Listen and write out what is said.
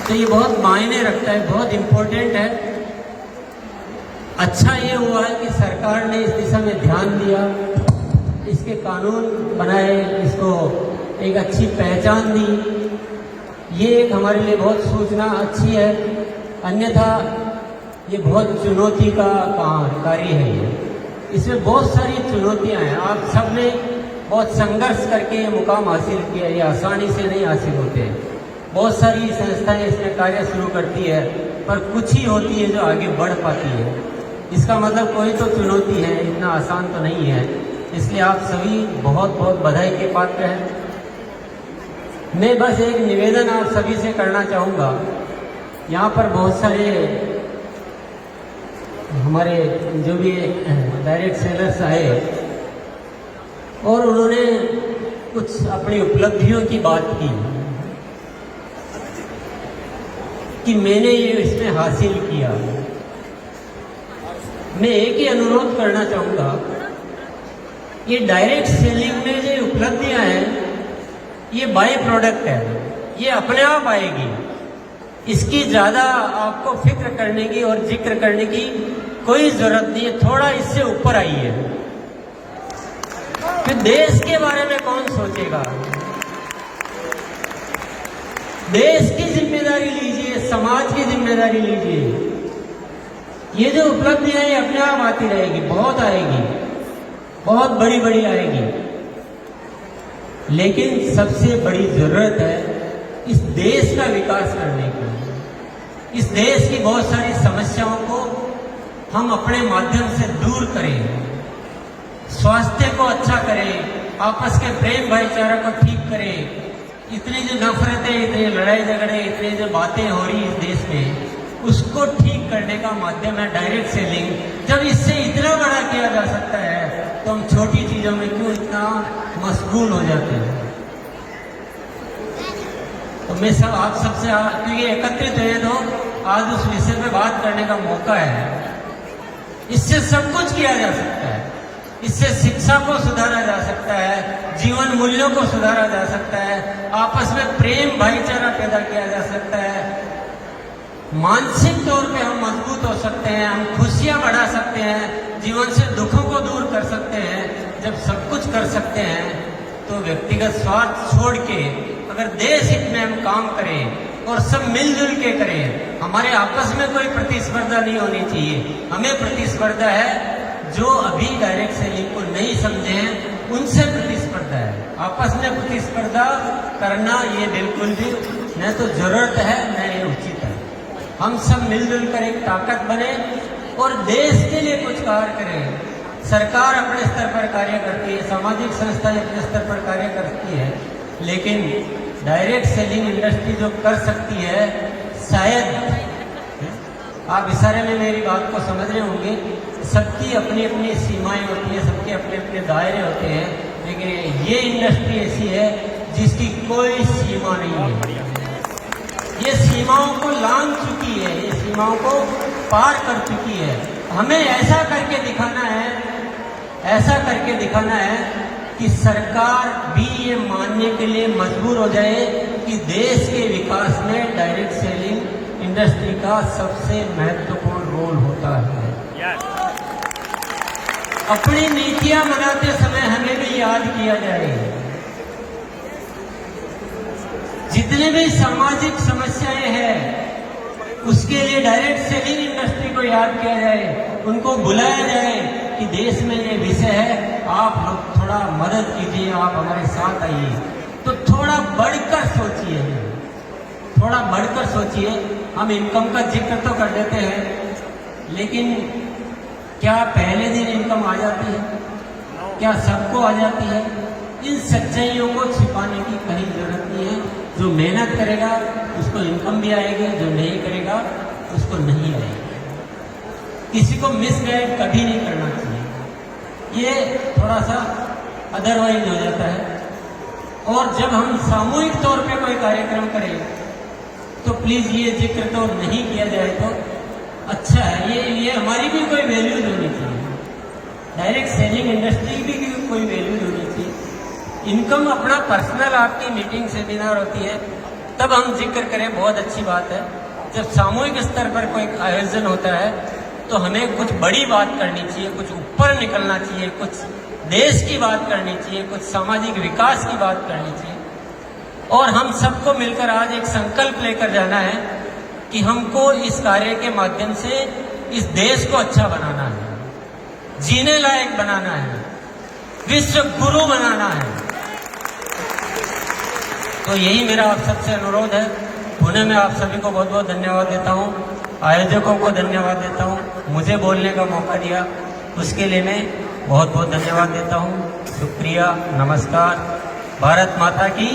तो ये बहुत मायने रखता है, बहुत इम्पोर्टेंट है। अच्छा ये हुआ है कि सरकार ने इस दिशा में ध्यान दिया, इसके कानून बनाए, इसको एक अच्छी पहचान दी। ये एक हमारे लिए बहुत सूचना अच्छी है, अन्यथा ये बहुत चुनौती का कार्य है। ये इसमें बहुत सारी चुनौतियां हैं। आप सब ने बहुत संघर्ष करके ये मुकाम हासिल किया, ये आसानी से नहीं हासिल होते। बहुत सारी संस्थाएं इसमें कार्य शुरू करती है, पर कुछ ही होती है जो आगे बढ़ पाती है। इसका मतलब कोई तो चुनौती है, इतना आसान तो नहीं है। इसलिए आप सभी बहुत बहुत बधाई के पात्र हैं। मैं बस एक निवेदन आप सभी से करना चाहूँगा। यहाँ पर बहुत सारे हमारे जो भी डायरेक्ट सेलर्स आए और उन्होंने कुछ अपनी उपलब्धियों की बात की कि मैंने ये इसमें हासिल किया। मैं एक ही अनुरोध करना चाहूँगा, ये डायरेक्ट सेलिंग में जो उपलब्धियां हैं ये बाय प्रोडक्ट है, ये अपने आप आएगी। इसकी ज़्यादा आपको फिक्र करने की और जिक्र करने की कोई ज़रूरत नहीं है। थोड़ा इससे ऊपर आइए। फिर देश के बारे में कौन सोचेगा? देश की जिम्मेदारी लीजिए, समाज की जिम्मेदारी लीजिए। ये जो उपलब्धियां हैं अपने आप आती रहेगी, बहुत आएगी, बहुत बड़ी बड़ी आएगी। लेकिन सबसे बड़ी जरूरत है इस देश का विकास करने की। इस देश की बहुत सारी समस्याओं को हम अपने माध्यम से दूर करें, स्वास्थ्य को अच्छा करें, आपस के प्रेम भाईचारा को ठीक करें। इतनी जो नफरतें, इतनी लड़ाई झगड़े, इतनी जो बातें हो रही इस देश में, उसको ठीक करने का माध्यम है डायरेक्ट सेलिंग। जब इससे इतना बड़ा किया जा सकता है तो हम छोटी चीजों में क्यों इतना मशगूल हो जाते हैं? तो मैं सब आप सबसे क्योंकि एकत्रित हुए तो आज उस विषय पे बात करने का मौका है। इससे सब कुछ किया जा सकता है। इससे शिक्षा को सुधारा जा सकता है, जीवन मूल्यों को सुधारा जा सकता है, आपस में प्रेम भाईचारा पैदा किया जा सकता है, मानसिक तौर पे हम मजबूत हो सकते हैं, हम खुशियां बढ़ा सकते हैं, जीवन से दुखों को दूर कर सकते हैं। जब सब कुछ कर सकते हैं तो व्यक्तिगत स्वार्थ छोड़ के अगर देश हित में हम काम करें और सब मिलजुल के करें, हमारे आपस में कोई प्रतिस्पर्धा नहीं होनी चाहिए। हमें प्रतिस्पर्धा है जो अभी डायरेक्ट सेलिंग को नहीं समझे हैं, उनसे प्रतिस्पर्धा है। आपस में प्रतिस्पर्धा करना ये बिल्कुल भी न तो जरूरत है न ये उचित है। हम सब मिलजुल कर एक ताकत बने और देश के लिए कुछ कार्य करें। सरकार अपने स्तर पर कार्य करती है, सामाजिक संस्थाएं अपने स्तर पर कार्य करती है, लेकिन डायरेक्ट सेलिंग इंडस्ट्री जो कर सकती है, शायद आप इशारे में मेरी बात को समझ रहे होंगे, सबकी अपनी अपनी सीमाएं होती हैं, सबके अपने अपने दायरे होते हैं, लेकिन ये इंडस्ट्री ऐसी है जिसकी कोई सीमा नहीं है। ये सीमाओं को लांघ चुकी है, ये सीमाओं को पार कर चुकी है। हमें ऐसा करके दिखाना है, ऐसा करके दिखाना है कि सरकार भी ये मानने के लिए मजबूर हो जाए कि देश के विकास में डायरेक्ट सेलिंग इंडस्ट्री का सबसे महत्वपूर्ण रोल होता है। अपनी नीतियां बनाते समय हमें भी याद किया जाए, जितने भी सामाजिक समस्याएं हैं उसके लिए डायरेक्ट सेलिंग इंडस्ट्री को याद किया जाए, उनको बुलाया जाए कि देश में ये विषय है, आप लोग थोड़ा मदद कीजिए, आप हमारे साथ आइए। तो थोड़ा बढ़कर सोचिए, थोड़ा बढ़कर सोचिए। हम इनकम का जिक्र तो कर देते हैं, लेकिन क्या पहले दिन इनकम आ जाती है? क्या सबको आ जाती है? इन सच्चाइयों को छिपाने की कहीं जरूरत नहीं है। जो मेहनत करेगा उसको इनकम भी आएगी, जो नहीं करेगा उसको नहीं आएगी। किसी को मिसगाइड कभी नहीं करना चाहिए, ये थोड़ा सा अदरवाइज हो जाता है। और जब हम सामूहिक तौर पे कोई कार्यक्रम करें तो प्लीज ये जिक्र तो नहीं किया जाए तो अच्छा है। ये हमारी भी कोई वैल्यूज होनी चाहिए, डायरेक्ट सेलिंग इंडस्ट्री की भी कोई वैल्यूज होनी चाहिए। इनकम अपना पर्सनल आपकी मीटिंग सेमिनार होती है, तब हम जिक्र करें, बहुत अच्छी बात है। जब सामूहिक स्तर पर कोई आयोजन होता है तो हमें कुछ बड़ी बात करनी चाहिए, कुछ ऊपर निकलना चाहिए, कुछ देश की बात करनी चाहिए, कुछ सामाजिक विकास की बात करनी चाहिए। और हम सबको मिलकर आज एक संकल्प लेकर जाना है कि हमको इस कार्य के माध्यम से इस देश को अच्छा बनाना है, जीने लायक बनाना है, विश्व गुरु बनाना है। तो यही मेरा आप सबसे अनुरोध है। पुणे में आप सभी को बहुत बहुत धन्यवाद देता हूँ, आयोजकों को धन्यवाद देता हूँ, मुझे बोलने का मौका दिया उसके लिए मैं बहुत बहुत धन्यवाद देता हूँ। शुक्रिया, नमस्कार, भारत माता की